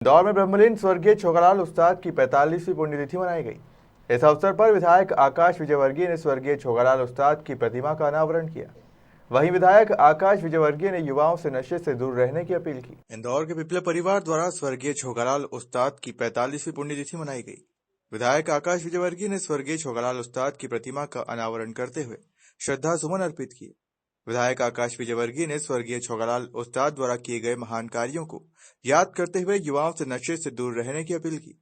इंदौर में ब्रह्मलीन स्वर्गीय छोगालाल उस्ताद की 45वीं पुण्यतिथि मनाई गई। इस अवसर पर विधायक आकाश विजयवर्गीय ने स्वर्गीय छोगालाल उस्ताद की प्रतिमा का अनावरण किया। वहीं विधायक आकाश विजयवर्गीय ने युवाओं से नशे से दूर रहने की अपील की। इंदौर के पिपले परिवार द्वारा स्वर्गीय छोगालाल उस्ताद की 45वीं पुण्यतिथि मनाई गई। विधायक आकाश विजयवर्गीय ने स्वर्गीय छोगालाल उस्ताद की प्रतिमा का अनावरण करते हुए श्रद्धा सुमन अर्पित किए। विधायक आकाश विजयवर्गीय ने स्वर्गीय छोगालाल उस्ताद द्वारा किए गए महान कार्यों को याद करते हुए युवाओं से नशे से दूर रहने की अपील की।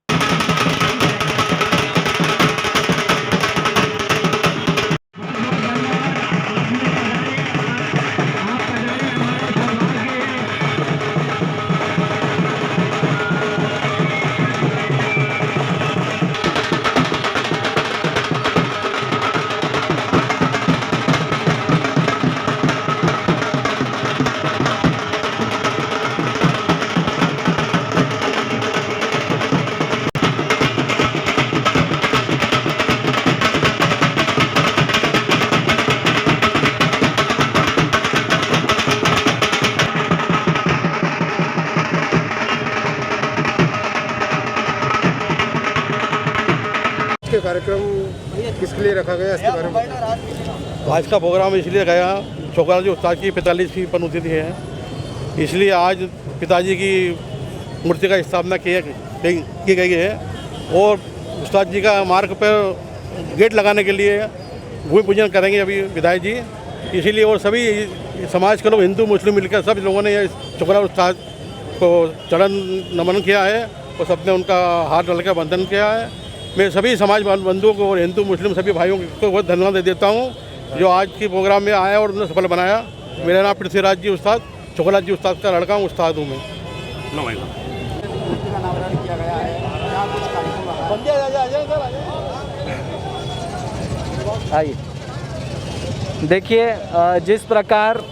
के कार्यक्रम किसके लिए रखा गया, इसके बारे में? आज का प्रोग्राम इसलिए गया, छोगालाल जी उस्ताद की 45वीं पुण्यतिथि है, इसलिए आज पिताजी की मूर्ति का स्थापना की गई है और उस्ताद जी का मार्ग पर गेट लगाने के लिए भूमि पूजन करेंगे अभी विधायक जी। इसीलिए और सभी समाज के लोग, हिंदू मुस्लिम मिलकर सब लोगों ने छोगालाल उस्ताद को चरण नमन किया है और सबने उनका हाथ डालकर वंदन किया है। मैं सभी समाज बंधुओं को और हिंदू मुस्लिम सभी भाइयों को बहुत धन्यवाद देता हूं जो आज के प्रोग्राम में आया और उन्होंने सफल बनाया। मेरा नाम पृथ्वीराज जी उस्ताद, छोगालाल जी उस्ताद का लड़का हूँ, उस्ताद हूँ मैं। आइए देखिए, जिस प्रकार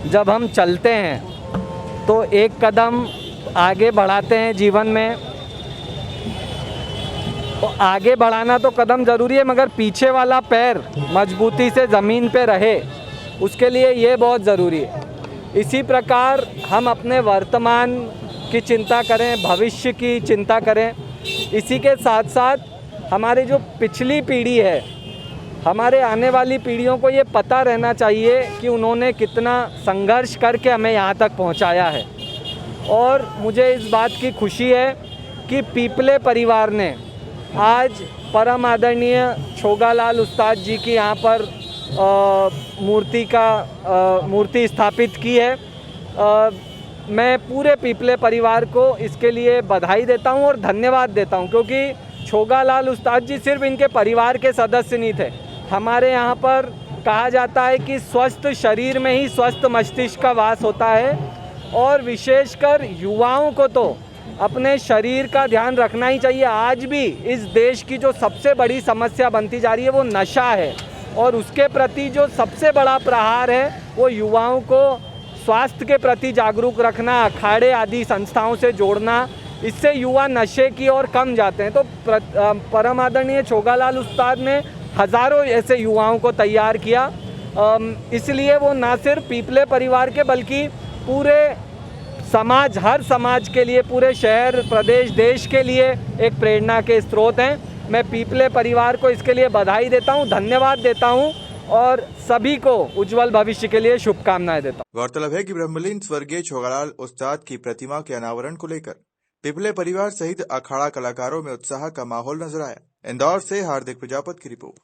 जब हम चलते हैं तो एक कदम आगे बढ़ाते हैं जीवन में, तो आगे बढ़ाना तो कदम ज़रूरी है, मगर पीछे वाला पैर मजबूती से ज़मीन पे रहे, उसके लिए ये बहुत ज़रूरी है। इसी प्रकार हम अपने वर्तमान की चिंता करें, भविष्य की चिंता करें। इसी के साथ साथ हमारी जो पिछली पीढ़ी है, हमारे आने वाली पीढ़ियों को ये पता रहना चाहिए कि उन्होंने कितना संघर्ष करके हमें यहाँ तक पहुँचाया है। और मुझे इस बात की खुशी है कि पीपले परिवार ने आज परम आदरणीय छोगालाल उस्ताद जी की यहाँ पर मूर्ति स्थापित की है। मैं पूरे पीपले परिवार को इसके लिए बधाई देता हूँ और धन्यवाद देता हूँ, क्योंकि छोगालाल उस्ताद जी सिर्फ इनके परिवार के सदस्य नहीं थे। हमारे यहाँ पर कहा जाता है कि स्वस्थ शरीर में ही स्वस्थ मस्तिष्क का वास होता है, और विशेषकर युवाओं को तो अपने शरीर का ध्यान रखना ही चाहिए। आज भी इस देश की जो सबसे बड़ी समस्या बनती जा रही है वो नशा है, और उसके प्रति जो सबसे बड़ा प्रहार है वो युवाओं को स्वास्थ्य के प्रति जागरूक रखना, अखाड़े आदि संस्थाओं से जोड़ना, इससे युवा नशे की ओर कम जाते हैं। तो परम आदरणीय छोगालाल उस्ताद ने हज़ारों ऐसे युवाओं को तैयार किया, इसलिए वो ना सिर्फ पीपले परिवार के बल्कि पूरे समाज, हर समाज के लिए, पूरे शहर, प्रदेश, देश के लिए एक प्रेरणा के स्रोत हैं। मैं पीपले परिवार को इसके लिए बधाई देता हूं, धन्यवाद देता हूं और सभी को उज्जवल भविष्य के लिए शुभकामनाएं देता हूं। गौरतलब है कि ब्रह्मलीन स्वर्गीय छोगालाल उस्ताद की प्रतिमा के अनावरण को लेकर पिपले परिवार सहित अखाड़ा कलाकारों में उत्साह का माहौल नजर आया। इंदौर से हार्दिक प्रजापत की रिपोर्ट।